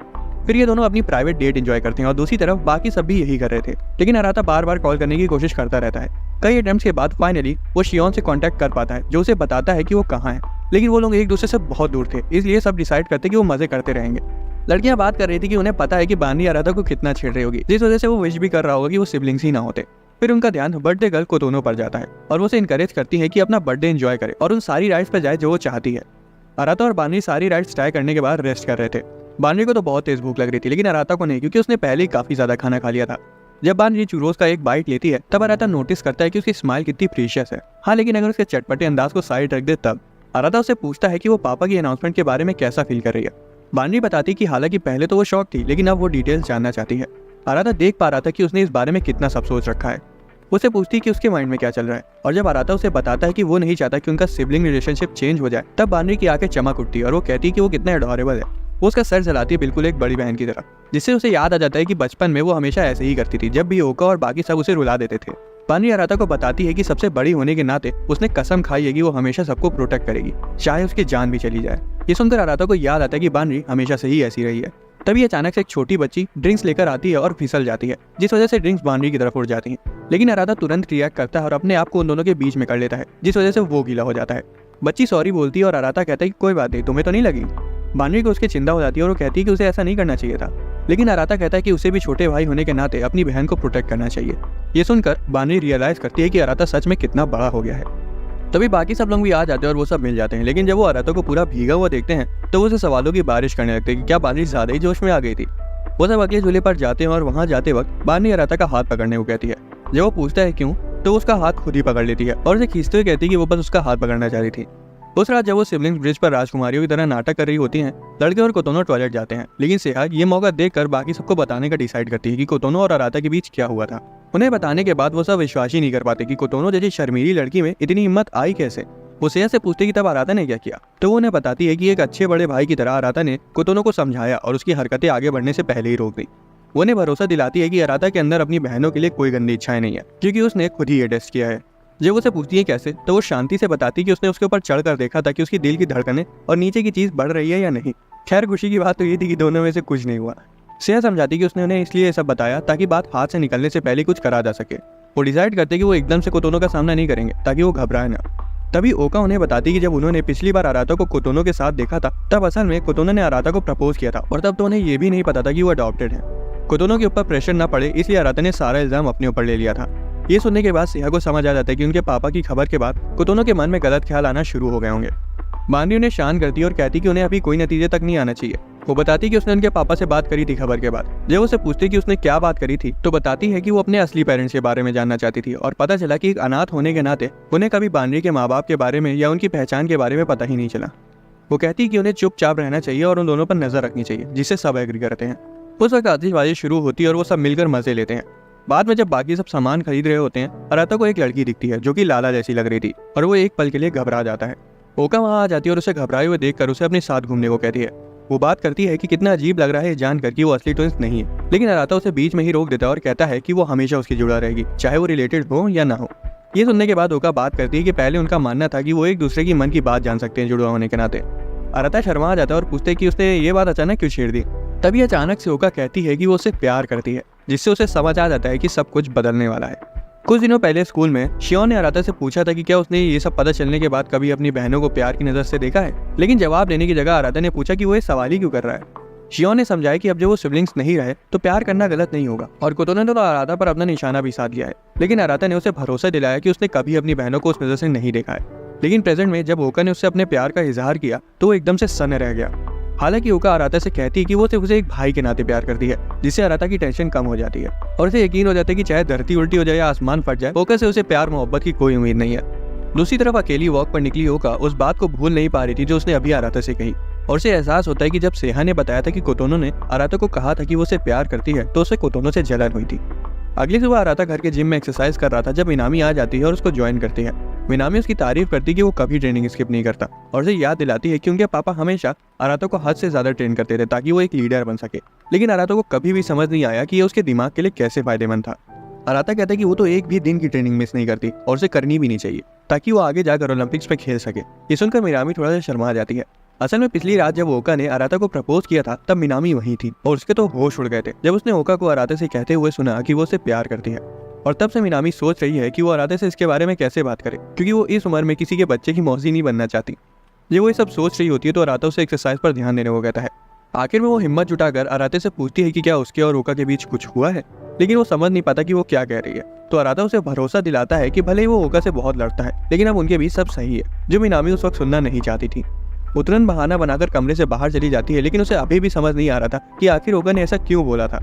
फिर ये दोनों अपनी प्राइवेट डेट एंजॉय करते हैं और दूसरी तरफ बाकी सब भी यही कर रहे थे, लेकिन आराधा बार बार कॉल करने की कोशिश करता रहता है। कई अटेम्प्ट्स के बाद फाइनली वो शियोन से कांटेक्ट कर पाता है, जो उसे बताता है कि वो कहाँ है। लेकिन वो लोग एक दूसरे से बहुत दूर थे, इसलिए सब डिसाइड करते कि वो मजे करते रहेंगे। लड़कियां बात कर रही थी कि उन्हें पता है कि बार्नी आराधा को कितना छेड़ रही होगी, जिस वजह से वो विश भी कर रहा होगा कि वो सिबलिंग्स ही ना होते। फिर उनका ध्यान बर्थडे गर्ल कोतोनो पर जाता है और वो उसे इनकरेज करती है कि अपना बर्थडे एंजॉय करे और उन सारी राइड्स पर जाए जो वो चाहती है। आराधा और बार्नी सारी राइड्स ट्राई करने के बाद रेस्ट कर रहे थे। बानरी को तो बहुत तेज भूख लग रही थी, लेकिन अराता को नहीं, क्योंकि उसने पहले ही काफी ज्यादा खाना खा लिया था। जब बानरी चूरोस का एक बाइट लेती है तब अराता नोटिस करता है कि उसकी स्माइल कितनी प्रीशियस है। हाँ, लेकिन अगर उसके चटपटे अंदाज को साइड रख दे तब अराता उससे पूछता है कि वो पापा की अनाउंसमेंट के बारे में कैसा फील कर रही है। बानरी बताती कि हालांकि पहले तो वो शौक थी, लेकिन अब वो डिटेल्स जानना चाहती है। अराता देख पा रहा था कि उसने इस बारे में कितना सब सोच रखा है। उसे पूछती कि उसके माइंड में क्या चल रहा है, और जब अराता उसे बताता है कि वो नहीं चाहता कि उनका सिबलिंग रिलेशनशिप चेंज हो जाए, तब बानरी की आंखें चमक उठती है और वो कहती है कि वो कितना एडोरेबल है। वो उसका सर जलाती है, बिल्कुल एक बड़ी बहन की तरह, जिससे उसे याद आ जाता है कि बचपन में वो हमेशा ऐसे ही करती थी, जब भी ओका और बाकी सब उसे रुला देते थे। बानरी अराता को बताती है कि सबसे बड़ी होने के नाते उसने कसम खाई है कि वो हमेशा सबको प्रोटेक्ट करेगी, चाहे उसकी जान भी चली जाए। ये सुनकर अराता को याद आता है कि बानरी हमेशा से ही ऐसी रही है। तभी अचानक से एक छोटी बच्ची ड्रिंक्स लेकर आती है और फिसल जाती है, जिस वजह से ड्रिंक्स बानरी की तरफ उड़ जाती हैं। लेकिन अराता तुरंत रिएक्ट करता है और अपने आप को उन दोनों के बीच में कर लेता है, जिस वजह से वो गीला हो जाता है। बच्ची सॉरी बोलती है और अराता कहता है कि कोई बात नहीं, तुम्हें तो नहीं लगी। बानरी को उसकी चिंता हो जाती है और वो कहती है कि उसे ऐसा नहीं करना चाहिए था, लेकिन अराता कहता है कि उसे भी छोटे भाई होने के नाते अपनी बहन को प्रोटेक्ट करना चाहिए। ये सुनकर बानरी रियलाइज करती है कि अराता सच में कितना बड़ा हो गया है। तभी बाकी सब लोग भी आ जाते हैं और वो सब मिल जाते हैं, लेकिन जब वो अराता को पूरा भीगा हुआ देखते हैं तो वो उसे सवालों की बारिश करने लगते हैं कि क्या बानरी ज्यादा ही जोश में आ गई थी। वो सब अगले झूले पर जाते हैं और वहां जाते वक्त बानरी अराता का हाथ पकड़ने को कहती है। जब वो पूछता है क्यों, तो उसका हाथ खुद ही पकड़ लेती है और उसे खींचते हुए कहती है कि वो बस उसका हाथ पकड़ना चाह रही थी। उस रात जब वो सिबलिंग्स ब्रिज पर राजकुमारियों की तरह नाटक कर रही होती हैं, लड़के और कोतोनो टॉयलेट जाते हैं, लेकिन सेहा ये मौका देखकर बाकी सबको बताने का डिसाइड करती है कि कोतोनो और अराता के बीच क्या हुआ था। उन्हें बताने के बाद वो सब विश्वास ही नहीं कर पाते कि कोतोनो जैसी शर्मीली लड़की में इतनी हिम्मत आई कैसे। वो सेहा से पूछते कि तब अराता ने क्या किया, तो वो उन्हें बताती है कि एक अच्छे बड़े भाई की तरह अराता ने कोतोनो को समझाया और उसकी हरकतें आगे बढ़ने से पहले ही रोक दी। वो उन्हें भरोसा दिलाती है कि अराता के अंदर अपनी बहनों के लिए कोई गंदी इच्छाएं नहीं है, क्योंकि उसने खुद ही ये टेस्ट किया है। जब उसे पूछती है कैसे, तो वो शांति से बताती कि उसने उसके ऊपर चढ़कर देखा था कि उसकी दिल की धड़कनें और नीचे की चीज बढ़ रही है या नहीं। खैर, खुशी की बात तो ये थी कि दोनों में से कुछ नहीं हुआ। सेहा समझाती कि उसने उन्हें इसलिए ये सब बताया ताकि बात हाथ से निकलने से पहले कुछ करा जा सके। वो डिसाइड करते कि वो एकदम से कोतोनो का सामना नहीं करेंगे ताकि वो घबराए ना। तभी ओका उन्हें बताती कि जब उन्होंने पिछली बार अराता को कोतोनो के साथ देखा था, तब असल में कोतोनो ने अराता को प्रपोज किया था और तब तो उन्हें ये भी नहीं पता था कि वो अडॉप्टेड है। कोतोनो के ऊपर प्रेशर ना पड़े इसलिए अराता ने सारा इल्जाम अपने ऊपर ले लिया था। ये सुनने के बाद सेहा को समझ आ जाता है कि उनके पापा की खबर के बाद कोतोनो के मन में गलत ख्याल आना शुरू हो गए होंगे। बानरी उन्हें शांत करती है और कहती कि उन्हें अभी कोई नतीजे तक नहीं आना चाहिए। वो बताती कि उसने उनके पापा से बात करी थी खबर के बाद। जब उसे पूछती कि उसने क्या बात करी थी, तो बताती है कि वो अपने असली पेरेंट्स के बारे में जानना चाहती थी और पता चला कि एक अनाथ होने के नाते उन्हें कभी बानरी के माँ बाप के बारे में या उनकी पहचान के बारे में पता ही नहीं चला। वो कहती कि उन्हें चुपचाप रहना चाहिए और उन दोनों पर नजर रखनी चाहिए, जिससे सब एग्री करते हैं। उस वक्त आतिशबाजी शुरू होती है और वो सब मिलकर मजे लेते हैं। बाद में जब बाकी सब सामान खरीद रहे होते हैं, अराता को एक लड़की दिखती है जो कि लाला जैसी लग रही थी और वो एक पल के लिए घबरा जाता है। ओका वहां आ जाती है और उसे घबराए हुए देखकर उसे अपने साथ घूमने को कहती है। वो बात करती है कि कितना अजीब लग रहा है जानकर कि वो असली ट्विंस नहीं है, लेकिन अराता उसे बीच में ही रोक देता है और कहता है कि वो हमेशा उसकी जुड़ा रहेगी, चाहे वो रिलेटेड हो या ना हो। ये सुनने के बाद ओका बात करती है कि पहले उनका मानना था कि वो एक दूसरे की मन की बात जान सकते हैं जुड़वा होने के नाते। अराता शर्मा जाता है और पूछते कि उसने ये बात अचानक क्यों छेड़ दी। तभी अचानक से ओका कहती है कि वो उसे प्यार करती है, जिससे उसे समझ आ जाता है कि सब कुछ बदलने वाला है। कुछ दिनों पहले स्कूल में शियोन ने अराता से पूछा था कि क्या उसने ये सब पता चलने के बाद कभी अपनी बहनों को प्यार की नजर से देखा है, लेकिन जवाब देने की जगह अराता ने पूछा कि वो ये सवाल ही क्यों कर रहा है। शियोन ने समझाया कि अब जब वो सिबलिंग्स नहीं रहे तो प्यार करना गलत नहीं होगा, और कोतोनो ने तो अराता पर अपना निशाना भी साध लिया है, लेकिन अराता ने उसे भरोसा दिलाया कि उसने कभी अपनी बहनों को उस नजर से नहीं देखा है। लेकिन प्रेजेंट में जब ओका ने उससे अपने प्यार का इजहार किया तो वो एकदम से सन्न रह गया। हालांकि ओका अराता से कहती है कि वो सिर्फ उसे एक भाई के नाते प्यार करती है, जिससे अराता की टेंशन कम हो जाती है और उसे यकीन हो जाता है कि चाहे धरती उल्टी हो जाए या आसमान फट जाए, ओका से उसे प्यार मोहब्बत की कोई उम्मीद नहीं है। दूसरी तरफ अकेली वॉक पर निकली ओका उस बात को भूल नहीं पा रही थी जो उसने अभी अराता से कही, और उसे एहसास होता है कि जब सेहा ने बताया था कि कोतोनो ने अराता को कहा था कि वो उसे प्यार करती है, तो उसे कोतोनो से जलन हुई थी। अगली सुबह अराता घर के जिम में एक्सरसाइज कर रहा था जब मिनामी आ जाती है और उसको ज्वाइन करती है। मिनामी उसकी तारीफ करती है कि वो कभी ट्रेनिंग स्किप नहीं करता और उसे याद दिलाती है कि उनके पापा हमेशा अराता को हद से ज्यादा ट्रेन करते थे ताकि वो एक लीडर बन सके, लेकिन अराता को कभी भी समझ नहीं आया कि ये उसके दिमाग के लिए कैसे फायदेमंद था। अराता कहता है कि वो तो एक भी दिन की ट्रेनिंग मिस नहीं करती और उसे करनी भी नहीं चाहिए ताकि वो आगे जाकर ओलंपिक्स में खेल सके। ये सुनकर मिनामी थोड़ा सा शर्मा जाती है। असल में पिछली रात जब ओका ने अराता को प्रपोज किया था तब मिनामी वहीं थी और उसके तो होश उड़ गए थे जब उसने ओका को अराता से कहते हुए सुना कि वो उसे प्यार करती है, और तब से मिनामी सोच रही है कि वो अराता से इसके बारे में कैसे बात करे, क्योंकि वो इस उम्र में किसी के बच्चे की मौसी नहीं बनना चाहती। जब वो ये सब सोच रही होती है तो अराता उसे एक्सरसाइज पर ध्यान देने को कहता है। आखिर में वो हिम्मत जुटाकर अराता से पूछती है कि क्या उसके और ओका के बीच कुछ हुआ है, लेकिन वो समझ नहीं पाता कि वो क्या कह रही है। तो अराता उसे भरोसा दिलाता है कि भले ही वो ओका से बहुत लड़ता है, लेकिन अब उनके बीच सब सही है, जो मिनामी उस वक्त सुनना नहीं चाहती थी। वो तुरंत बहाना बनाकर कमरे से बाहर चली जाती है, लेकिन उसे अभी भी समझ नहीं आ रहा था कि आखिर ओका ने ऐसा क्यों बोला था।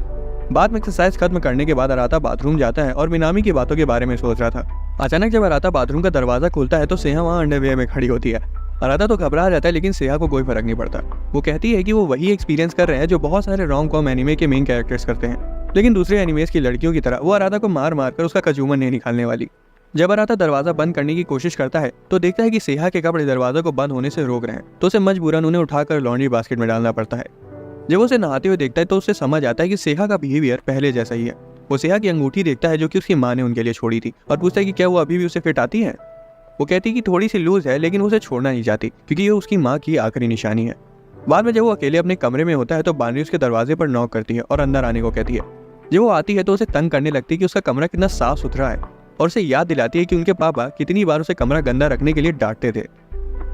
बाद में एक्सरसाइज खत्म करने के बाद अराता बाथरूम जाता है और मिनामी की बातों के बारे में सोच रहा था। अचानक जब अराता बाथरूम का दरवाजा खोलता है तो सेहा वहाँ अंडरवियर में खड़ी होती है। अराता तो घबरा जाता है, लेकिन सेहा को कोई फर्क नहीं पड़ता। वो कहती है कि वो वही एक्सपीरियंस कर रहे हैं जो बहुत सारे रोम कॉम एनिमे के मेन कैरेक्टर्स करते हैं, लेकिन दूसरे एनिमेस की लड़कियों की तरह वो अराता को मार मार कर उसका कचूमन नहीं निकालने वाली। जब अराता दरवाजा बंद करने की कोशिश करता है तो देखता है कि सेहा के कपड़े दरवाजा को बंद होने से रोक रहे हैं, तो उसे मजबूरन उन्हें उठाकर लॉन्ड्री बास्केट में डालना पड़ता है। जब उसे नहाते हुए देखता है तो उसे समझ आता है कि सेहा का बिहेवियर पहले जैसा ही है। वो सेहा की अंगूठी देखता है जो कि उसकी माँ ने उनके लिए छोड़ी थी और पूछता है कि क्या वो अभी भी उसे फिट आती है। वो कहती है कि थोड़ी सी लूज है, लेकिन वो उसे छोड़ना नहीं चाहती क्योंकि ये उसकी माँ की आखिरी निशानी है। बाद में जब वो अकेले अपने कमरे में होता है तो बानरी उसके दरवाजे पर नॉक करती है और अंदर आने को कहती है। जब वो आती है तो उसे तंग करने लगती है कि उसका कमरा कितना साफ सुथरा है और उसे याद दिलाती है कि उनके पापा कितनी बार उसे कमरा गंदा रखने के लिए डांटते थे।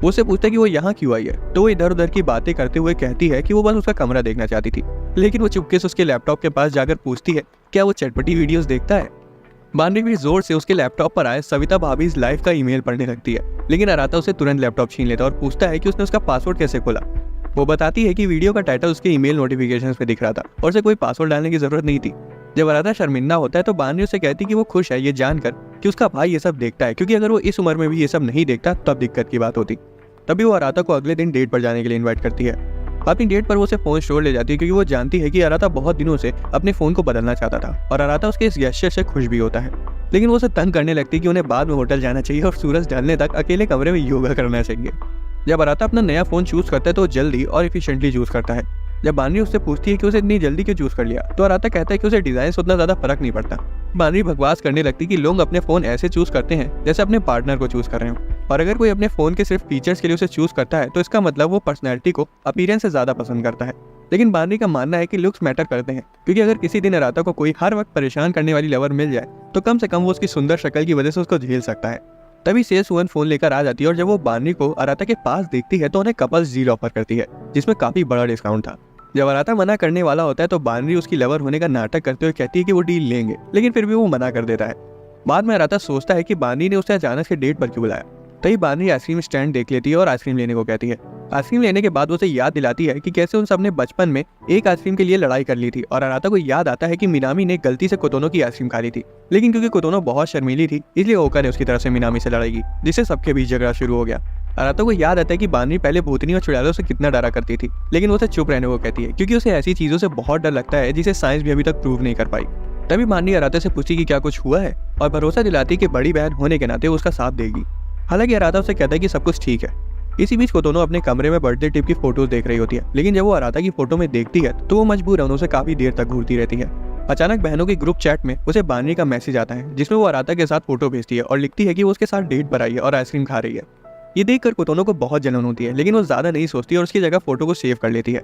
वो उससे पूछता है कि वो यहाँ क्यों आई है, तो वो इधर उधर की बातें करते हुए कहती है कि वो बस उसका कमरा देखना चाहती थी, लेकिन वो चुपके से उसके लैपटॉप के पास जाकर पूछती है क्या वो चटपटी वीडियोस देखता है। बानरी भी जोर से उसके लैपटॉप पर आए सविता भाभी लाइफ का ईमेल पढ़ने लगती है, लेकिन अराता उसे तुरंत लैपटॉप छीन लेता और पूछता है कि उसने उसका पासवर्ड कैसे खोला। वो बताती है कि वीडियो का टाइटल उसके ईमेल नोटिफिकेशंस पे दिख रहा था और उसे कोई पासवर्ड डालने की जरूरत नहीं थी। जब अराता शर्मिंदा होता है तो बानरी उसे कहती कि वो खुश है ये जानकर कि उसका भाई ये सब देखता है, क्योंकि अगर वो इस उम्र में भी ये सब नहीं देखता तब दिक्कत की बात होती। तभी वो अराता को अगले दिन डेट पर जाने के लिए इन्वाइट करती है। अपनी डेट पर वो उसे फोन स्टोर ले जाती है क्योंकि वो जानती है कि अराता बहुत दिनों से अपने फोन को बदलना चाहता था और अराता उसके इस गेस्चर से खुश भी होता है। लेकिन वो उसे तंग करने लगती है कि उन्हें बाद में होटल जाना चाहिए और सूरज ढलने तक अकेले कमरे में योगा करना चाहिए। जब अराता अपना नया फोन चूज करता है तो जल्दी और एफिशिएंटली चूज करता है। जब बानरी उससे पूछती है कि उसे इतनी जल्दी क्यों चूज कर लिया, तो अराता कहता है कि उसे डिजाइन से उतना ज्यादा फर्क नहीं पड़ता। बानरी बकवास करने लगती कि लोग अपने फोन ऐसे चूज करते हैं जैसे अपने पार्टनर को चूज कर रहे हो, और अगर कोई अपने फोन के सिर्फ फीचर्स के लिए उसे चूज करता है तो इसका मतलब वो पर्सनैलिटी को अपीयरेंस से ज्यादा पसंद करता है। लेकिन बानरी का मानना है कि लुक्स मैटर करते हैं, क्योंकि अगर किसी दिन अराता को कोई हर वक्त परेशान करने वाली लवर मिल जाए तो कम से कम वो उसकी सुंदर शक्ल की वजह से उसको झेल सकता है। तभी सेल्स वुमन फोन लेकर आ जाती है और जब वो बानरी को अराता के पास देखती है तो उन्हें कपल्स डील ऑफर करती है जिसमें काफी बड़ा डिस्काउंट था। जब अराता मना करने वाला होता है तो बानरी उसकी लवर होने का नाटक करते हुए कहती है कि वो डील लेंगे, लेकिन फिर भी वो मना कर देता है। बाद में अराता सोचता है कि बानरी ने उसे अचानक से डेट पर क्यों बुलाया। तभी बानरी आइसक्रीम स्टैंड देख लेती है और आइसक्रीम लेने को कहती है। आइसक्रीम लेने के बाद वो उसे याद दिलाती है कि कैसे उन सब ने बचपन में एक आइसक्रीम के लिए लड़ाई कर ली थी, और अराता को याद आता है कि मिनामी ने गलती से कोतोनो की आइसक्रीम खा ली थी, लेकिन क्योंकि कोतोनो बहुत शर्मीली थी इसलिए ओका ने उसकी तरफ से मिनामी से लड़ाई की, जिससे सबके बीच झगड़ा शुरू हो गया। अराता को याद आता है कि बानरी पहले भूतनी और चुड़ैलों से कितना डरा करती थी, लेकिन वो उसे चुप रहने को कहती है क्योंकि उसे ऐसी चीजों से बहुत डर लगता है जिसे साइंस भी अभी तक प्रूव नहीं कर पाई। तभी बानरी अराता से पूछती कि क्या कुछ हुआ है और भरोसा दिलाती कि बड़ी बहन होने के नाते वो उसका साथ देगी। हालांकि अराता उसे कहता है कि सब कुछ ठीक है। इसी बीच कोतोनो अपने कमरे में बर्थडे टिप की फोटोज देख रही होती है, लेकिन जब वो अराता की फोटो में देखती है तो वो मजबूरन उसे काफी देर तक घूरती रहती है। अचानक बहनों की ग्रुप चैट में उसे बानरी का मैसेज आता है जिसमें वो अराता के साथ फोटो भेजती है और लिखती है कि वो उसके साथ डेट पर आई है और आइसक्रीम खा रही है। ये देखकर कोतोनो को बहुत जलन होती है, लेकिन वो ज्यादा नहीं सोचती और उसकी जगह फोटो को सेव कर लेती है।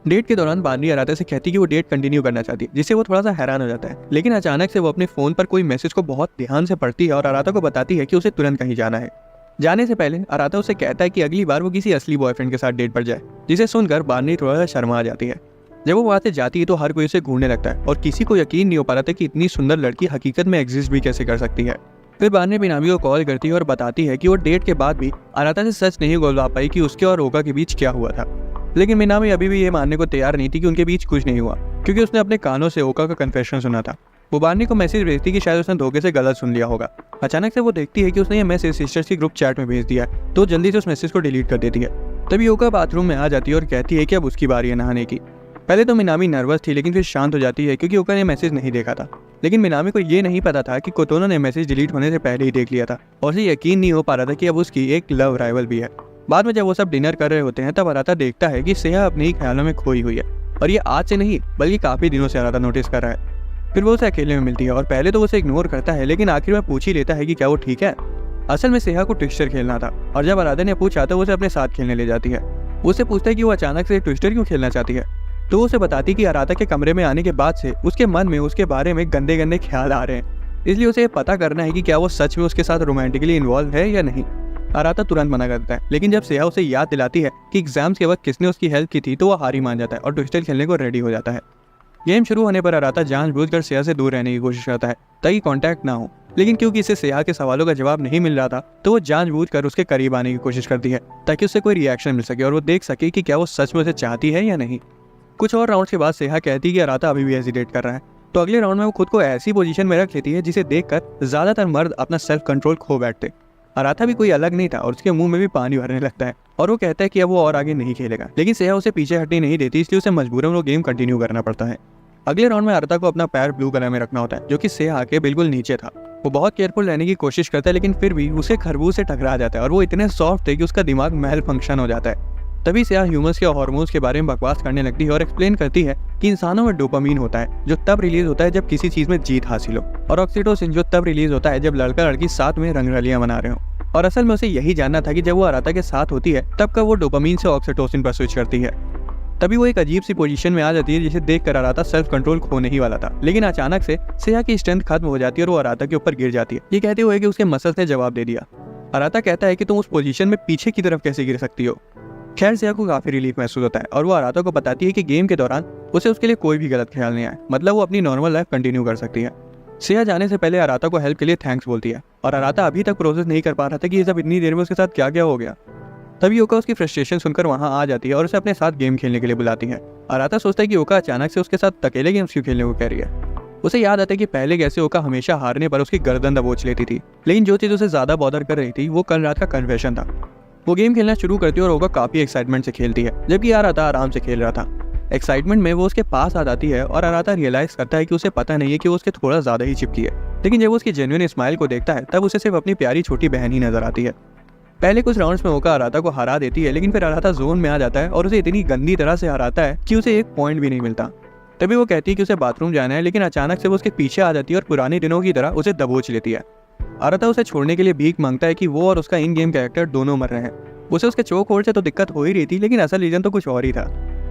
डेट के दौरान बानरी अराता से कहती कि वो डेट कंटिन्यू करना चाहती है, जिससे वो थोड़ा सा हैरान हो जाता है। लेकिन अचानक से वो अपने फोन पर कोई मैसेज को बहुत ध्यान से पढ़ती है और अराता को बताती है कि उसे तुरंत कहीं जाना है। जाने से पहले अराता उसे कहता है कि अगली बार वो किसी असली बॉयफ्रेंड के साथ डेट पर जाए, जिसे सुनकर बानरी थोड़ा सा शर्मा जाती है। जब वो वहां से जाती है तो हर कोई उसे घूरने लगता है और किसी को यकीन नहीं हो पा रहा था कि इतनी सुंदर लड़की हकीकत में एग्जिस्ट भी कैसे कर सकती है। फिर बानरी मिनामी को कॉल करती है और बताती है कि वो डेट के बाद भी अराता से सच नहीं बोलवा पाई कि उसके और ओका के बीच क्या हुआ था। लेकिन मिनामी अभी भी ये मानने को तैयार नहीं थी कि उनके बीच कुछ नहीं हुआ, क्योंकि उसने अपने कानों से ओका का कन्फेशन सुना था। वो बानरी को मैसेज भेजती कि शायद उसने धोखे से गलत सुन लिया होगा। अचानक से वो देखती है कि उसने ये मैसेज सिस्टर्स की ग्रुप चैट में भेज दिया है, तो जल्दी से उस मैसेज को डिलीट कर देती है। तभी ओका बाथरूम में आ जाती है और कहती है कि अब उसकी बारी है नहाने की। पहले तो मिनामी नर्वस थी, लेकिन फिर शांत हो जाती है क्योंकि ओका ने मैसेज नहीं देखा था। लेकिन मिनामी को ये नहीं पता था कि कोतोनो ने मैसेज डिलीट होने से पहले ही देख लिया था और उसे यकीन नहीं हो पा रहा था कि अब उसकी एक लव राइवल भी है। बाद में जब वो सब डिनर कर रहे होते हैं तब अराता देखता है कि सेहा अपने ही ख्यालों में खोई हुई है, और ये आज से नहीं बल्कि काफी दिनों से अराता नोटिस कर रहा है। फिर वो उसे अकेले में मिलती है और पहले तो उसे इग्नोर करता है, लेकिन आखिर में पूछ ही लेता है कि क्या वो ठीक है। असल में सेहा को ट्विस्टर खेलना था, और जब अराता ने पूछा तो वो उसे अपने साथ खेलने ले जाती है। उससे पूछता है कि वो अचानक से ट्विस्टर क्यों खेलना चाहती है, तो उसे बताती कि अराता के कमरे में आने के बाद से उसके मन में उसके बारे में गंदे गंदे ख्याल आ रहे हैं, इसलिए उसे पता करना है कि क्या वो सच में उसके साथ रोमांटिकली इन्वॉल्व है या नहीं। अराता तुरंत मना करता है, लेकिन जब सेहा उसे याद दिलाती है कि एग्जाम्स के वक्त किसने उसकी हेल्प की थी तो वो हार ही मान जाता है और ट्विस्टर खेलने को रेडी हो जाता है। गेम शुरू होने पर अराता जानबूझकर सेहा से दूर रहने की कोशिश करता है ताकि कांटेक्ट ना हो, लेकिन क्योंकि इसे सेहा के सवालों का जवाब नहीं मिल रहा था तो वो जानबूझकर उसके करीब आने की कोशिश करती है ताकि उससे कोई रिएक्शन मिल सके और वो देख सके कि क्या वो सच में उसे चाहती है या नहीं। कुछ और राउंड के बाद सेहा कहती है कि अराता अभी भी हेजिटेट कर रहा है, तो अगले राउंड में वो खुद को ऐसी पोजीशन में रख लेती है जिसे देखकर ज्यादातर मर्द अपना सेल्फ कंट्रोल खो बैठते। अराता भी कोई अलग नहीं था और उसके मुंह में भी पानी भरने लगता है और वो कहता है कि अब वो और आगे नहीं खेलेगा, लेकिन सेहा उसे पीछे हटने नहीं देती, इसलिए उसे मजबूरन वो गेम कंटिन्यू करना पड़ता है। अगले राउंड में अराता को अपना पैर ब्लू कलर में रखना होता है जो कि सेहा के बिल्कुल नीचे था। वो बहुत केयरफुल रहने की कोशिश करता है लेकिन फिर भी उसे खरबूज से टकरा जाता है और वो इतने सॉफ्ट थे कि उसका दिमाग महल फंक्शन हो जाता है। तभी सेहा ह्यूमंस के हार्मोन्स के बारे में बकवास करने लगती है और एक्सप्लेन करती है कि इंसानों में डोपामीन होता है जो तब रिलीज होता है जब किसी चीज में जीत हासिल हो, और ऑक्सीटोसिन जो तब रिलीज होता है जब लड़का लड़की साथ में रंगरलियां मना रहे हो। और असल में उसे यही जानना था कि जब वो अराता के साथ होती है तब कब वो डोपामीन से ऑक्सीटोसिन पर स्विच करती है। तभी वो एक अजीब सी पोजीशन में आ जाती है जिसे देखकर अराता सेल्फ कंट्रोल खोने ही वाला था, लेकिन अचानक से सेहा की स्ट्रेंथ खत्म हो जाती है और वो अराता के ऊपर गिर जाती है, ये कहते हुए कि उसके मसल्स ने जवाब दे दिया। अराता कहता है कि तुम उस पोजीशन में पीछे की तरफ कैसे गिर सकती हो। खैर सेहा को काफी रिलीफ महसूस होता है और वो अराता को बताती है कि गेम के दौरान उसे उसके लिए कोई भी गलत ख्याल नहीं आया, मतलब वो अपनी नॉर्मल लाइफ कंटिन्यू कर सकती है। सेहा जाने से पहले अराता को हेल्प के लिए थैंक्स बोलती है और अराता अभी तक प्रोसेस नहीं कर पा रहा था कि ये सब इतनी देर में उसके साथ क्या क्या हो गया। तभी ओका उसकी फ्रस्ट्रेशन सुनकर वहां आ जाती है और उसे अपने साथ गेम खेलने के लिए बुलाती है। अराता सोचता है कि ओका अचानक से उसके साथ अकेले गेम्स क्यों खेलने को कह रही है। उसे याद आता है कि पहले कैसे ओका हमेशा हारने पर उसकी गर्दन दबोच लेती थी, लेकिन जो चीज उसे ज्यादा बॉदर कर रही थी वो कल रात का कन्फेशन था। वो गेम खेलना शुरू करती है और ओका काफी एक्साइटमेंट से खेलती है जबकि अराता आराम से खेल रहा था। एक्साइटमेंट में वो उसके पास आ जाती है और अराता रियलाइज करता है कि उसे पता नहीं है कि वो उसके थोड़ा ज्यादा ही चिपकी है, लेकिन जब वो उसकी जेन्युइन स्माइल को देखता है तब उसे सिर्फ अपनी प्यारी छोटी बहन ही नजर आती है। पहले कुछ राउंड्स में ओका अराता को हरा देती है, लेकिन फिर अराता जोन में आ जाता है और उसे इतनी गंदी तरह से हराता है कि उसे एक पॉइंट भी नहीं मिलता। तभी वो कहती है कि उसे बाथरूम जाना है, लेकिन अचानक से वो उसके पीछे आ जाती है और पुराने दिनों की तरह उसे दबोच लेती है। अराता उसे छोड़ने के लिए भीख मांगता है कि वो और उसका इन गेम कैरेक्टर दोनों मर रहे हैं। उसे उसके चोक होल्ड से तो दिक्कत हो ही रही थी, लेकिन असल रीजन तो कुछ और ही था।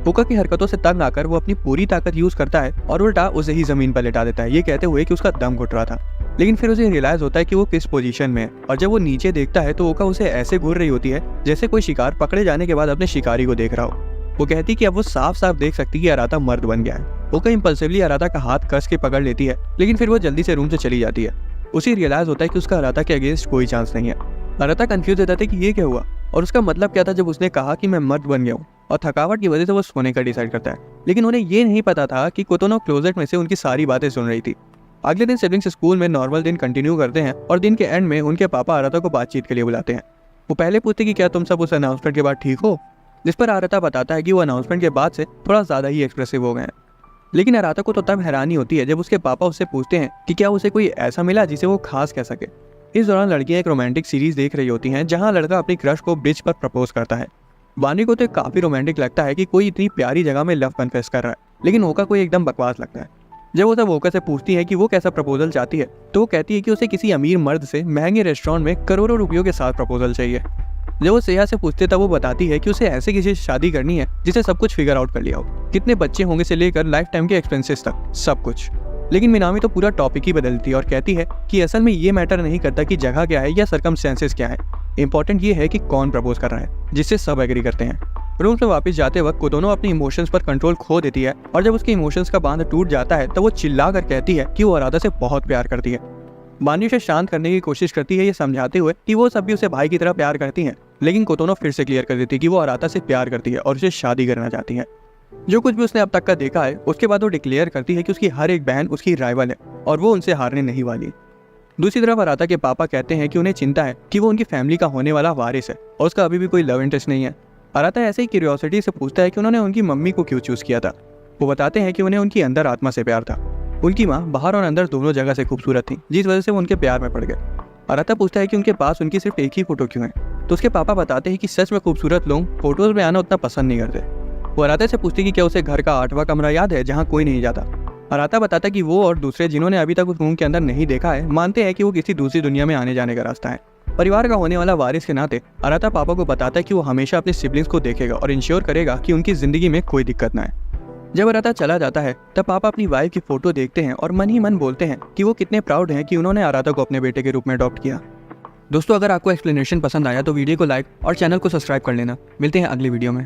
ओका की हरकतों से तंग आकर वो अपनी पूरी ताकत यूज करता है और उल्टा उसे ही जमीन पर लेटा देता है, ये कहते हुए कि उसका दम घुट रहा था। लेकिन फिर उसे रियलाइज होता है कि वो किस पोजीशन में है और जब वो नीचे देखता है तो ओका उसे ऐसे घूर रही होती है जैसे कोई शिकार पकड़े जाने के बाद अपने शिकारी को देख रहा हो। वो कहती कि अब वो साफ साफ देख सकती कि अराता मर्द बन गया है। ओका इंपल्सिवली अराता का हाथ कस के पकड़ लेती है, लेकिन फिर वो जल्दी से रूम से चली जाती है। उसे रियलाइज होता है कि उसका अराता के अगेंस्ट कोई चांस नहीं है। अराता कंफ्यूज हो जाता है कि ये क्या हुआ और उसका मतलब क्या था जब उसने कहा कि मैं मर्द बन गया हूँ, और थकावट की वजह से वो सोने का डिसाइड करता है। लेकिन उन्हें ये नहीं पता था कि कोतोनो क्लोजेट में से उनकी सारी बातें सुन रही थी। अगले दिन सिबलिंग्स स्कूल में नॉर्मल दिन कंटिन्यू करते हैं और दिन के एंड में उनके पापा अराता को बातचीत के लिए बुलाते हैं। वो पहले पूछते कि क्या तुम सब उस अनाउंसमेंट के बाद ठीक हो, जिस पर अराता बताता है कि वो अनाउंसमेंट के बाद से थोड़ा ज्यादा ही एक्सप्रेसिव हो गए हैं। लेकिन अराता को तो तब हैरानी होती है जब उसके पापा उससे पूछते हैं कि क्या उसे कोई ऐसा मिला जिसे वो खास कह सके। इस दौरान लड़कियां एक रोमांटिक सीरीज देख रही होती हैं जहां लड़का अपनी क्रश को ब्रिज पर प्रपोज करता है। बानी को तो काफी रोमांटिक लगता है कि कोई इतनी प्यारी जगह में लव कन्फेस कर रहा है, लेकिन ओका कोई एकदम बकवास लगता है। जब वो सब ओका से पूछती है कि वो कैसा प्रपोजल चाहती है तो वो कहती है कि उसे किसी अमीर मर्द से महंगे रेस्टोरेंट में करोड़ों रुपयों के साथ प्रपोजल चाहिए। जब वो सेहा से पूछते तब वो बताती है कि उसे ऐसे किसी से शादी करनी है जिसे सब कुछ फिगर आउट कर लिया हो, कितने बच्चे होंगे से लेकर लाइफ टाइम के एक्सपेंसेस तक, सब कुछ। लेकिन मिनामी तो पूरा टॉपिक ही बदलती है और कहती है कि असल में ये मैटर नहीं करता कि जगह क्या है या सर्कमस्टेंसेस क्या है, इंपॉर्टेंट ये है कि कौन प्रपोज कर रहा है, जिससे सब एग्री करते हैं। रूम से वापस जाते वक्त कोतोनो अपनी इमोशंस पर कंट्रोल खो देती है और जब उसके इमोशंस का बांध टूट जाता है तो वो चिल्ला कर कहती है कि वो अराता से बहुत प्यार करती है। बानी उसे शांत करने की कोशिश करती है, ये समझाते हुए कि वो सब भी उसे भाई की तरह प्यार करती हैं, लेकिन कोतोनो फिर से क्लियर कर देती है कि वो अराता से प्यार करती है और उसे शादी करना चाहती है। जो कुछ भी उसने अब तक का देखा है उसके बाद वो डिक्लेयर करती है कि उसकी हर एक बहन उसकी राइवल है और वो उनसे हारने नहीं वाली। दूसरी तरफ अराता के पापा कहते हैं कि उन्हें चिंता है कि वो उनकी फैमिली का होने वाला वारिस है और उसका अभी भी कोई लव इंटरेस्ट नहीं है। अराता ऐसे ही क्यूरियोसिटी से पूछता है कि उन्होंने उनकी मम्मी को क्यों चूज किया था। वो बताते हैं कि उन्हें उनकी अंदर आत्मा से प्यार था। उनकी माँ बाहर और अंदर दोनों जगह से खूबसूरत थी, जिस वजह से वो उनके प्यार में पड़ गए। अराता पूछता है कि उनके पास उनकी सिर्फ एक ही फोटो क्यों है, तो उसके पापा बताते हैं कि सच में खूबसूरत लोग फोटोज में आना उतना पसंद नहीं करते। वो अराता से पूछती कि क्या उसे घर का 8वां कमरा याद है जहाँ कोई नहीं जाता। अराता बताता कि वो और दूसरे जिन्होंने अभी तक उस रूम के अंदर नहीं देखा है मानते हैं कि वो किसी दूसरी दुनिया में आने जाने का रास्ता है। परिवार का होने वाला वारिस के नाते अराता पापा को बताता है कि वो हमेशा अपने सिबलिंग्स को देखेगा और इंश्योर करेगा कि उनकी जिंदगी में कोई दिक्कत ना है। जब अराता चला जाता है तब पापा अपनी वाइफ की फोटो देखते हैं और मन ही मन बोलते हैं कि वो कितने प्राउड हैं कि उन्होंने अराता को अपने बेटे के रूप में अडॉप्ट किया। दोस्तों, अगर आपको एक्सप्लेनेशन पसंद आया तो वीडियो को लाइक और चैनल को सब्सक्राइब कर लेना। मिलते हैं अगली वीडियो में।